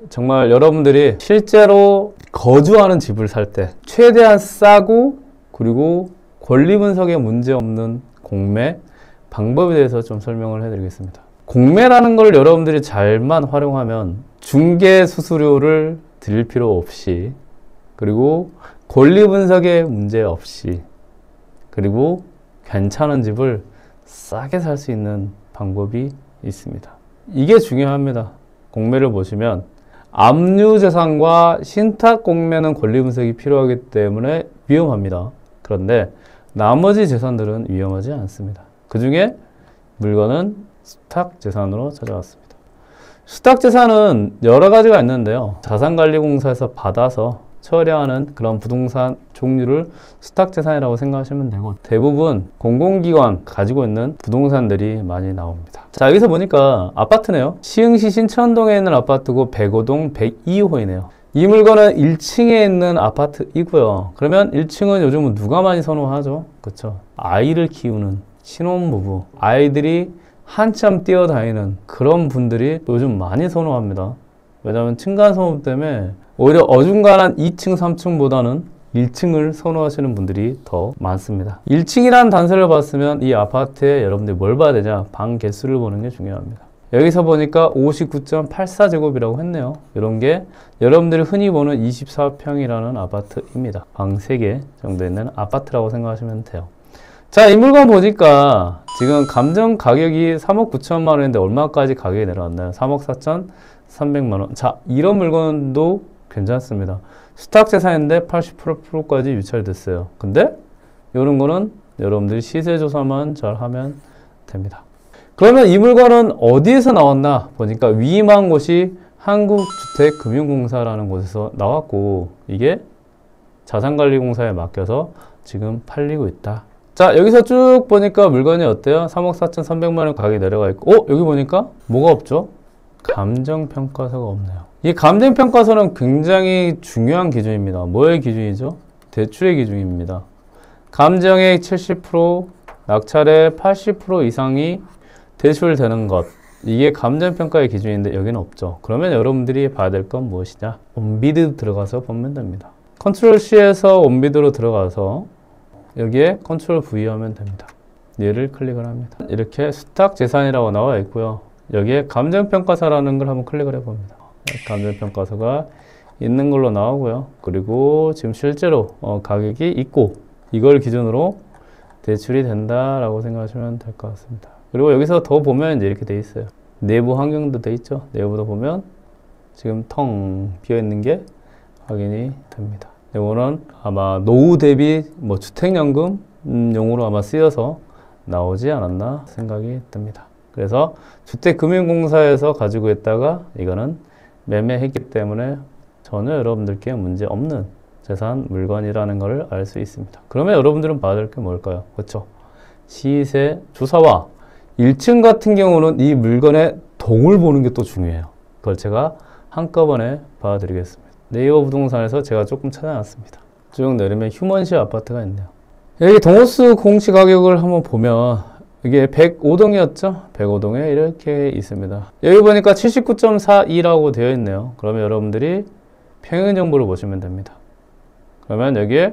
정말 여러분들이 실제로 거주하는 집을 살 때 최대한 싸고 그리고 권리 분석에 문제 없는 공매 방법에 대해서 좀 설명을 해드리겠습니다. 공매라는 걸 여러분들이 잘만 활용하면 중개 수수료를 드릴 필요 없이, 그리고 권리 분석에 문제 없이, 그리고 괜찮은 집을 싸게 살 수 있는 방법이 있습니다. 이게 중요합니다. 공매를 보시면 압류재산과 신탁 공매는 권리 분석이 필요하기 때문에 위험합니다. 그런데 나머지 재산들은 위험하지 않습니다. 그 중에 물건은 수탁재산으로 찾아왔습니다. 수탁재산은 여러 가지가 있는데요. 자산관리공사에서 받아서 처리하는 그런 부동산 종류를 수탁재산이라고 생각하시면 되고, 대부분 공공기관 가지고 있는 부동산들이 많이 나옵니다. 자, 여기서 보니까 아파트네요. 시흥시 신천동에 있는 아파트고 105동 102호이네요. 이 물건은 1층에 있는 아파트이고요. 그러면 1층은 요즘은 누가 많이 선호하죠? 그렇죠? 아이를 키우는 신혼부부, 아이들이 한참 뛰어다니는 그런 분들이 요즘 많이 선호합니다. 왜냐하면 층간소음 때문에 오히려 어중간한 2층, 3층보다는 1층을 선호하시는 분들이 더 많습니다. 1층이라는 단서를 봤으면 이 아파트에 여러분들이 뭘 봐야 되냐? 방 개수를 보는 게 중요합니다. 여기서 보니까 59.84제곱이라고 했네요. 이런 게 여러분들이 흔히 보는 24평이라는 아파트입니다. 방 3개 정도 있는 아파트라고 생각하시면 돼요. 자, 이 물건 보니까 지금 감정 가격이 3억 9천만 원인데 얼마까지 가격이 내려왔나요? 3억 4,300만 원. 자, 이런 물건도 괜찮습니다. 수탁재산인데 80%까지 유찰이 됐어요. 근데 이런 거는 여러분들이 시세조사만 잘 하면 됩니다. 그러면 이 물건은 어디에서 나왔나 보니까 위임한 곳이 한국주택금융공사라는 곳에서 나왔고, 이게 자산관리공사에 맡겨서 지금 팔리고 있다. 자, 여기서 쭉 보니까 물건이 어때요? 3억 4,300만 원 가격이 내려가 있고, 여기 보니까 뭐가 없죠? 감정평가서가 없네요. 이 감정평가서는 굉장히 중요한 기준입니다. 뭐의 기준이죠? 대출의 기준입니다. 감정의 70%, 낙찰의 80% 이상이 대출되는 것, 이게 감정평가의 기준인데 여기는 없죠. 그러면 여러분들이 봐야 될 건 무엇이냐? 온비드 들어가서 보면 됩니다. 컨트롤 C에서 온비드로 들어가서 여기에 컨트롤 V 하면 됩니다. 얘를 클릭을 합니다. 이렇게 수탁재산이라고 나와 있고요. 여기에 감정평가서라는 걸 한번 클릭을 해봅니다. 감정평가서가 있는 걸로 나오고요. 그리고 지금 실제로 가격이 있고, 이걸 기준으로 대출이 된다라고 생각하시면 될 것 같습니다. 그리고 여기서 더 보면 이제 이렇게 돼 있어요. 내부 환경도 돼 있죠. 내부도 보면 지금 텅 비어 있는 게 확인이 됩니다. 이거는 아마 노후 대비 주택연금 용으로 아마 쓰여서 나오지 않았나 생각이 듭니다. 그래서 주택금융공사에서 가지고 있다가 이거는 매매했기 때문에 전혀 여러분들께 문제 없는 재산 물건이라는 것을 알 수 있습니다. 그러면 여러분들은 봐야 될 게 뭘까요? 그렇죠? 시세 조사와 1층 같은 경우는 이 물건의 동을 보는 게 또 중요해요. 그걸 제가 한꺼번에 봐드리겠습니다. 네이버 부동산에서 제가 조금 찾아놨습니다. 쭉 내리면 휴먼시 아파트가 있네요. 여기 동호수 공시 가격을 한번 보면 이게 105동이었죠? 105동에 이렇게 있습니다. 여기 보니까 79.42라고 되어 있네요. 그러면 여러분들이 평형 정보를 보시면 됩니다. 그러면 여기에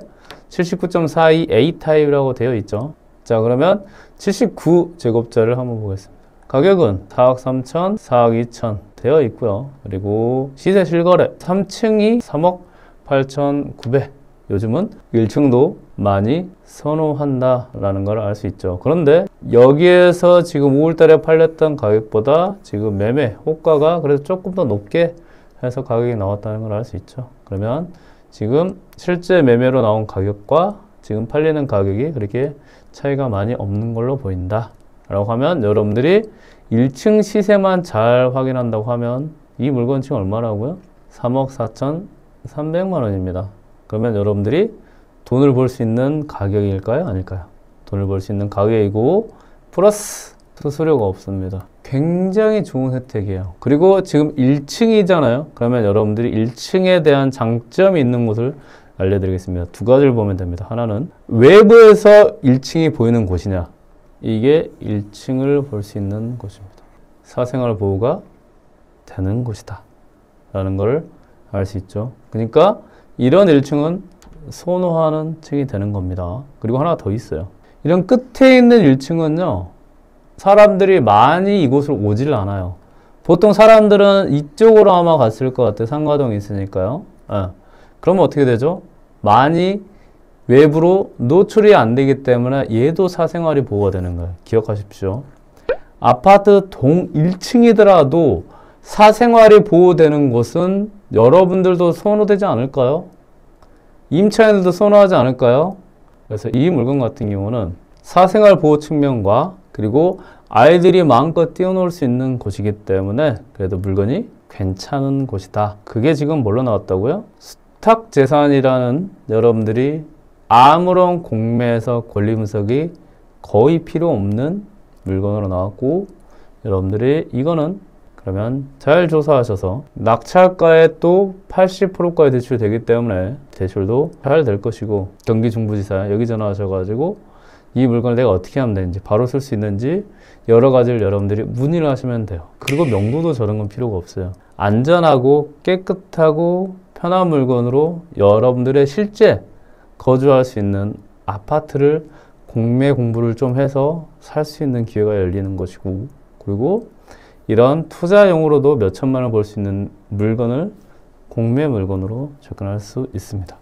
79.42 A타입이라고 되어 있죠. 자, 그러면 79제곱자를 한번 보겠습니다. 가격은 4억 3천, 4억 2천 되어 있고요. 그리고 시세 실거래 3층이 3억 8,900. 요즘은 1층도 많이 선호한다라는 걸 알 수 있죠. 그런데 여기에서 지금 5월달에 팔렸던 가격보다 지금 매매 호가가 그래도 조금 더 높게 해서 가격이 나왔다는 걸 알 수 있죠. 그러면 지금 실제 매매로 나온 가격과 지금 팔리는 가격이 그렇게 차이가 많이 없는 걸로 보인다 라고 하면, 여러분들이 1층 시세만 잘 확인한다고 하면 이 물건 지금 얼마라고요? 3억 4,300만 원입니다. 그러면 여러분들이 돈을 벌 수 있는 가격일까요? 아닐까요? 돈을 벌 수 있는 가격이고 플러스 수수료가 없습니다. 굉장히 좋은 혜택이에요. 그리고 지금 1층이잖아요. 그러면 여러분들이 1층에 대한 장점이 있는 곳을 알려드리겠습니다. 두 가지를 보면 됩니다. 하나는 외부에서 1층이 보이는 곳이냐, 이게 1층을 볼 수 있는 곳입니다. 사생활 보호가 되는 곳이다 라는 걸 알 수 있죠. 그러니까 이런 1층은 선호하는 층이 되는 겁니다. 그리고 하나 더 있어요. 이런 끝에 있는 1층은요, 사람들이 많이 이곳으로 오질 않아요. 보통 사람들은 이쪽으로 아마 갔을 것 같아요. 상가동이 있으니까요. 그러면 어떻게 되죠? 많이 외부로 노출이 안 되기 때문에 얘도 사생활이 보호가 되는 거예요. 기억하십시오. 아파트 동 1층이더라도 사생활이 보호되는 곳은 여러분들도 선호되지 않을까요? 임차인들도 선호하지 않을까요? 그래서 이 물건 같은 경우는 사생활 보호 측면과 그리고 아이들이 마음껏 뛰어놀 수 있는 곳이기 때문에 그래도 물건이 괜찮은 곳이다. 그게 지금 뭘로 나왔다고요? 수탁 재산이라는 여러분들이 아무런 공매에서 권리 분석이 거의 필요 없는 물건으로 나왔고, 여러분들이 이거는 그러면 잘 조사하셔서 낙찰가에 또 80%까지 대출되기 때문에 대출도 잘 될 것이고, 경기 중부지사 여기 전화하셔가지고 이 물건을 내가 어떻게 하면 되는지, 바로 쓸 수 있는지 여러 가지를 여러분들이 문의를 하시면 돼요. 그리고 명도도 저런 건 필요가 없어요. 안전하고 깨끗하고 편한 물건으로 여러분들의 실제 거주할 수 있는 아파트를 공매 공부를 좀 해서 살 수 있는 기회가 열리는 것이고, 그리고 이런 투자용으로도 몇 천만 원 벌 수 있는 물건을 공매 물건으로 접근할 수 있습니다.